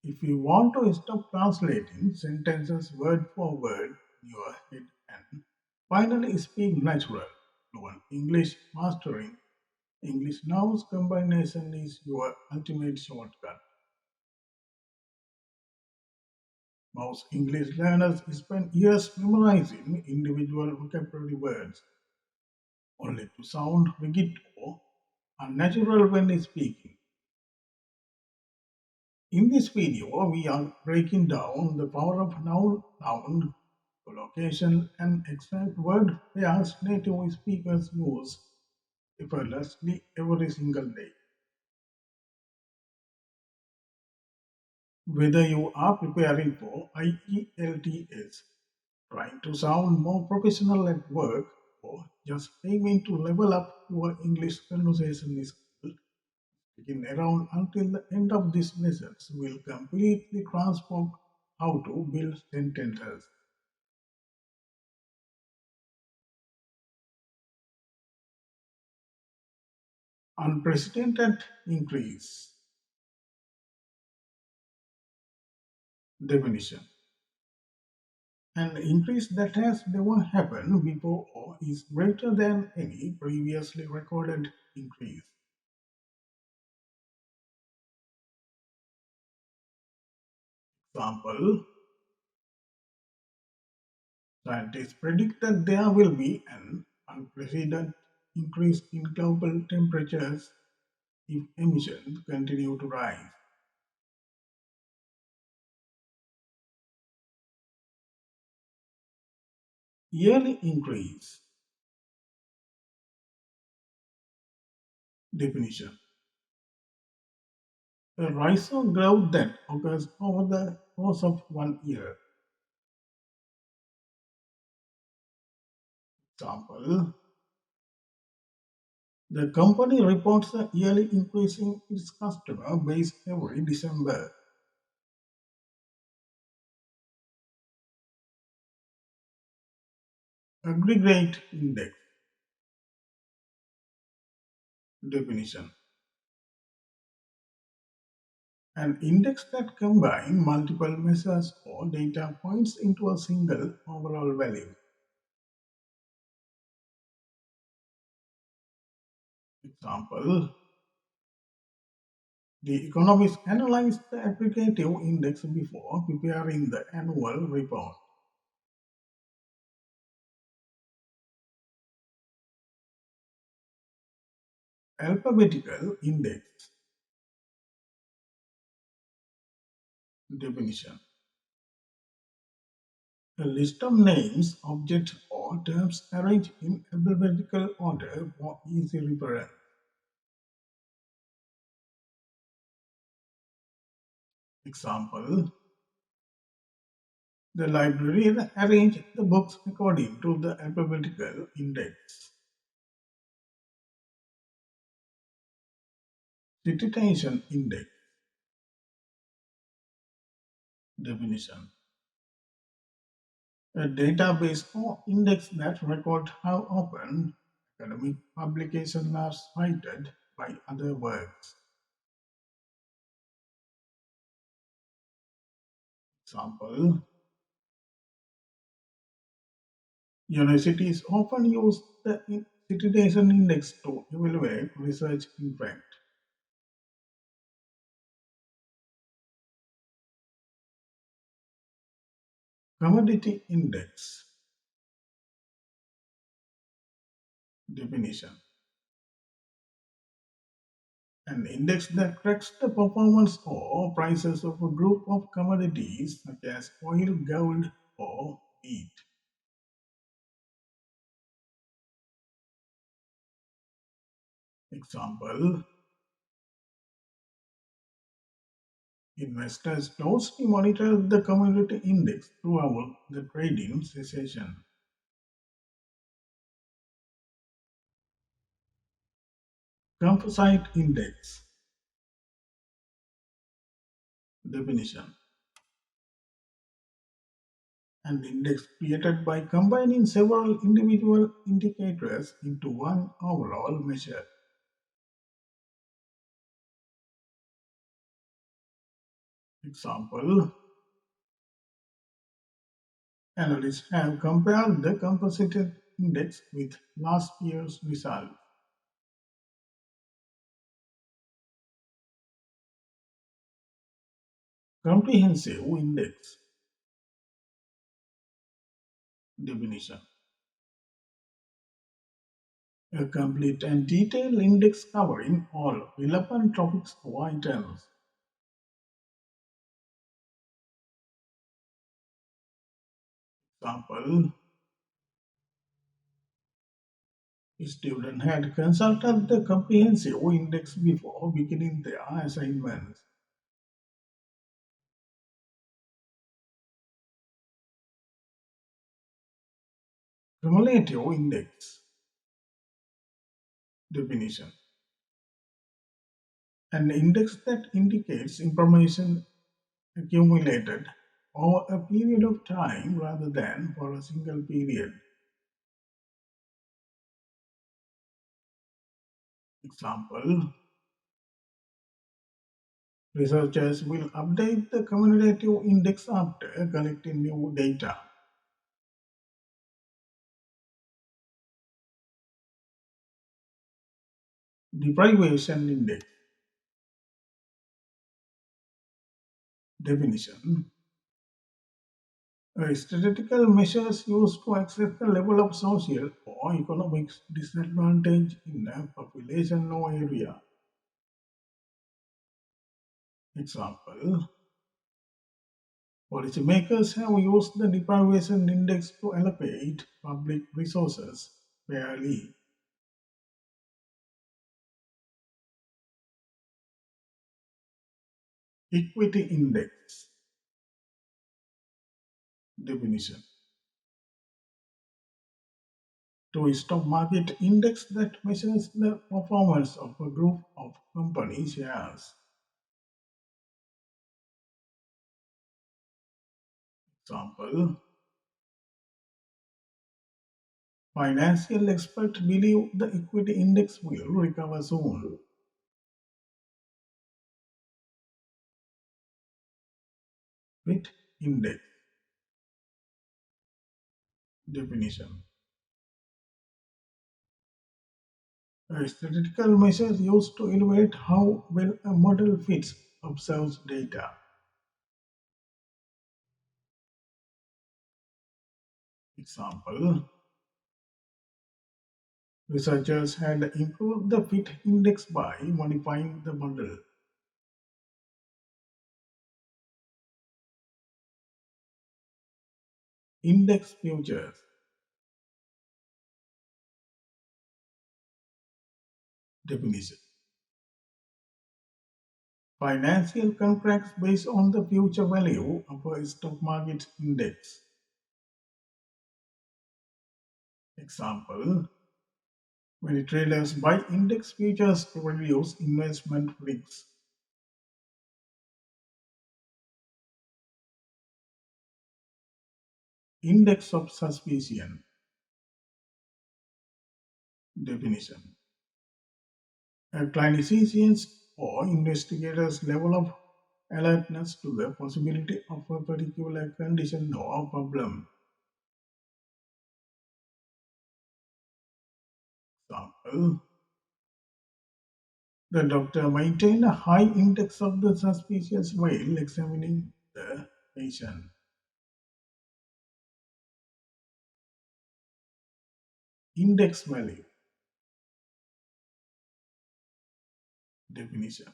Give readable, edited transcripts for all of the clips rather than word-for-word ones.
If you want to stop translating sentences word for word in your head and finally speak natural, fluent English, mastering English nouns combination is your ultimate shortcut. Most English learners spend years memorizing individual vocabulary words, only to sound rigid or unnatural when speaking. In this video, we are breaking down the power of noun, collocation, and exact word pairs native speakers use effortlessly every single day. Whether you are preparing for IELTS, trying to sound more professional at work, or just aiming to level up your English conversation skill, sticking around until the end of this lesson will completely transform how to build sentences. Unprecedented increase. Definition. An increase that has never happened before or is greater than any previously recorded increase. Example, scientists predict that there will be an unprecedented increase in global temperatures if emissions continue to rise. Yearly increase. Definition. A rise or growth that occurs over the course of 1 year. Example, the company reports a yearly increase in its customer base every December. Aggregate index. Definition. An index that combines multiple measures or data points into a single overall value. Example, the economists analyzed the applicative index before preparing the annual report. Alphabetical index. Definition. A list of names, objects, or terms arranged in alphabetical order for easy reference. Example, the librarian arranged the books according to the alphabetical index. Citation index. Definition. A database or index that records how often academic publications are cited by other works. Example, universities often use the citation index to evaluate research impact. Commodity index. Definition. An index that tracks the performance or prices of a group of commodities such as oil, gold, or wheat. Example, investors closely monitor the commodity index throughout the trading session. Composite index. Definition. An index created by combining several individual indicators into one overall measure. Example, analysts have compared the composite index with last year's result. Comprehensive index definition. A complete and detailed index covering all relevant topics or items. Example, students had consulted the comprehensive index before beginning their assignments. Cumulative index definition. An index that indicates information accumulated over a period of time rather than for a single period. Example, researchers will update the cumulative index after collecting new data. Deprivation index definition. Statistical measures used to assess the level of social or economic disadvantage in a population or area. Example, policymakers have used the deprivation index to allocate public resources fairly. Equity index definition. To a stock market index that measures the performance of a group of company shares. Example, financial experts believe the equity index will recover soon. Fit index definition. A statistical measure used to evaluate how well a model fits observed data. Example, researchers had improved the fit index by modifying the model. Index futures definition. Financial contracts based on the future value of a stock market index. Example, many traders buy index futures to reduce investment risks. Index of suspicion definition. A clinician's or investigator's level of alertness to the possibility of a particular condition or problem. Example, the doctor maintained a high index of the suspicious while examining the patient. Index value definition.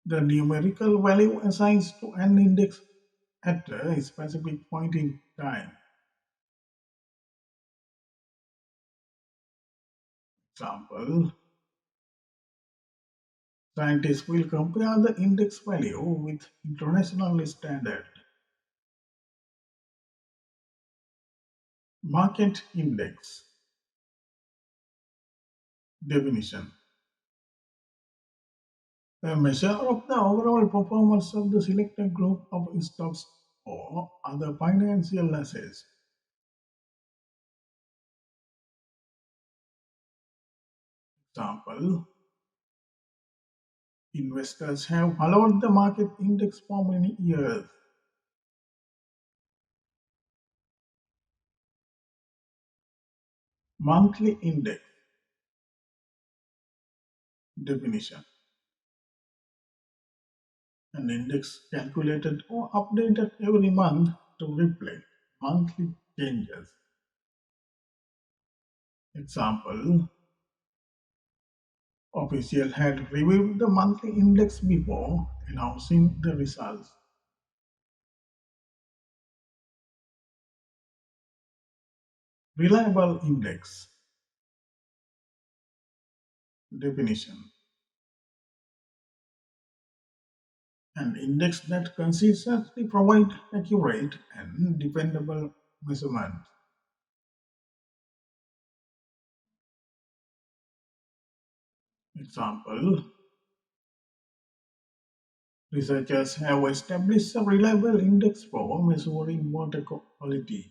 The numerical value assigns to an index at a specific point in time. Example, scientists will compare the index value with international standard. Market index definition. A measure of the overall performance of the selected group of stocks or other financial assets. Example, Investors have followed the market index for many years. Monthly index definition. An index calculated or updated every month to reflect monthly changes. Example, official had reviewed the monthly index before announcing the results. Reliable index definition. An index that consistently provides accurate and dependable measurements. Example, researchers have established a reliable index for measuring water quality.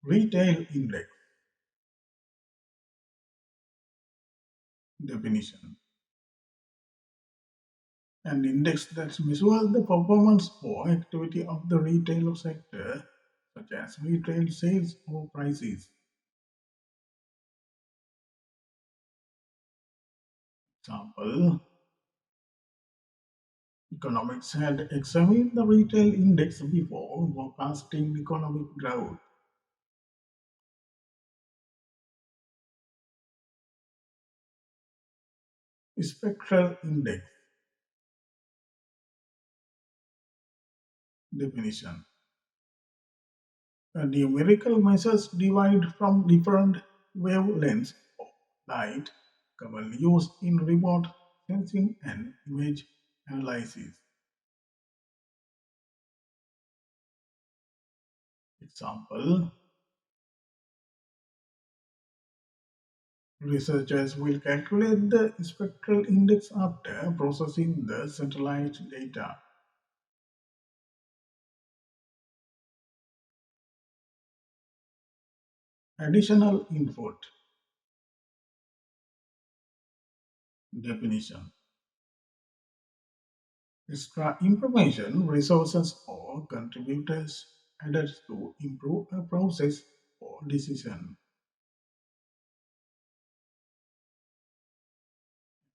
Retail index definition. An index that measures the performance or activity of the retail sector, such as retail sales or prices. Example, economics had examined the retail index before forecasting economic growth. Spectral index definition. A numerical measures derived from different wavelengths of light commonly used in remote sensing and image analysis. Example, researchers will calculate the spectral index after processing the satellite data. Additional input definition. Extra information, resources, or contributors added to improve a process or decision.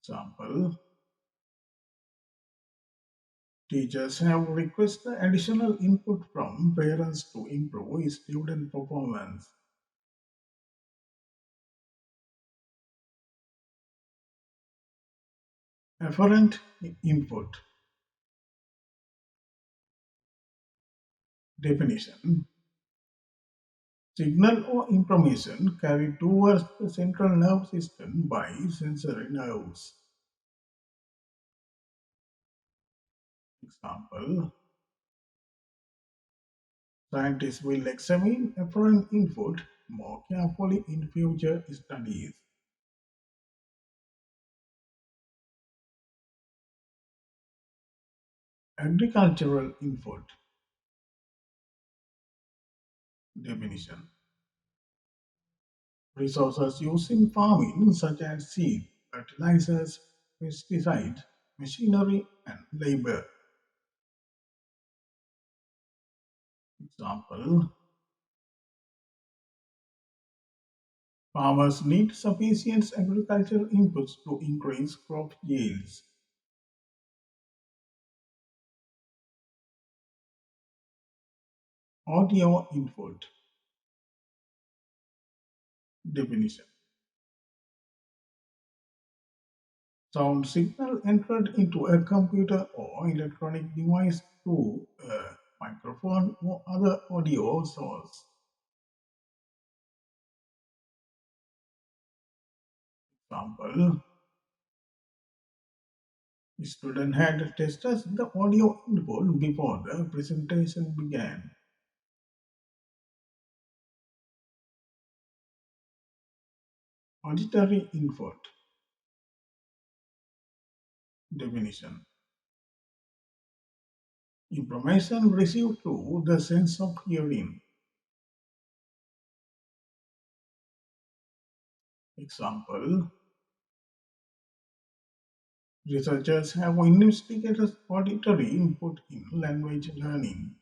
Example, teachers have requested additional input from parents to improve student performance. Afferent input definition. Signal or information carried towards the central nerve system by sensory nerves. Example, scientists will examine afferent input more carefully in future studies. Agricultural input definition. Resources used in farming such as seed, fertilizers, pesticides, machinery, and labor. Example, farmers need sufficient agricultural inputs to increase crop yields. Audio input definition. Sound signal entered into a computer or electronic device through a microphone or other audio source. Example, student had tested the audio input before the presentation began. Auditory input definition. Information received through the sense of hearing. Example, researchers have investigated auditory input in language learning.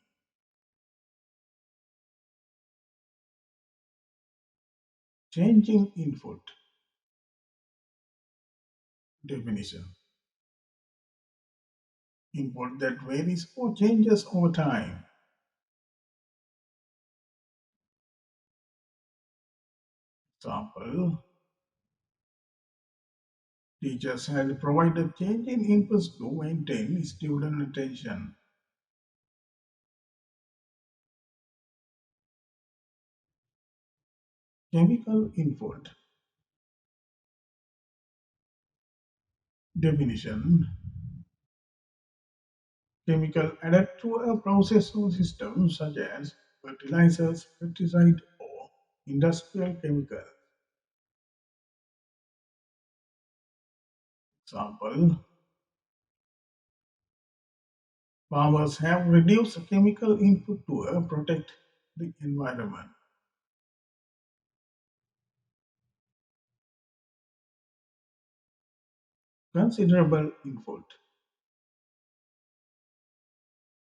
Changing input. Definition. Input that varies or changes over time. Example, teachers had provided changing inputs to maintain student attention. Chemical input. Definition. Chemical added to a process or system such as fertilizers, pesticide, or industrial chemicals. Example, farmers have reduced chemical input to protect the environment. Considerable input.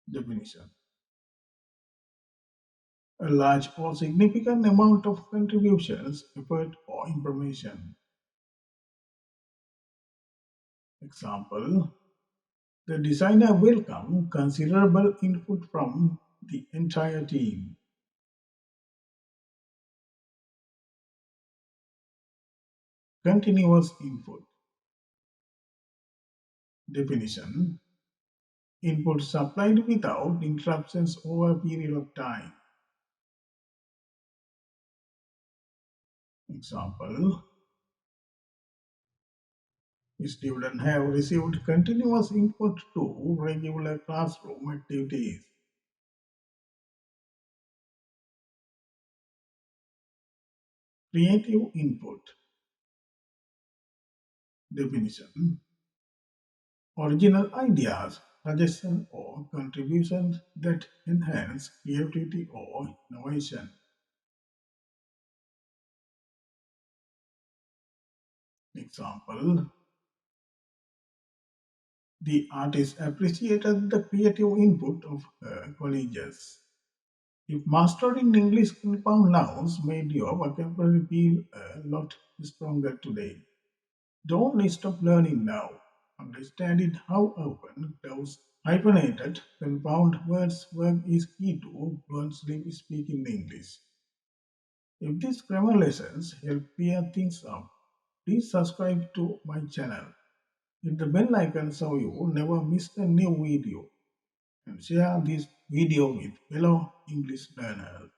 Definition. A large or significant amount of contributions, effort, or information. Example, the designer welcomed considerable input from the entire team. Continuous input. Definition. Input supplied without interruptions over a period of time. Example, students have received continuous input to regular classroom activities. Creative input. Definition. Original ideas, suggestions, or contributions that enhance creativity or innovation. Example, the artist appreciated the creative input of her colleagues. If mastering English compound nouns made your vocabulary feel a lot stronger today, don't stop learning now. Understanding how often those hyphenated compound words work is key to fluently speaking English. If these grammar lessons help clear things up, please subscribe to my channel. Hit the bell icon so you never miss a new video and share this video with fellow English learners.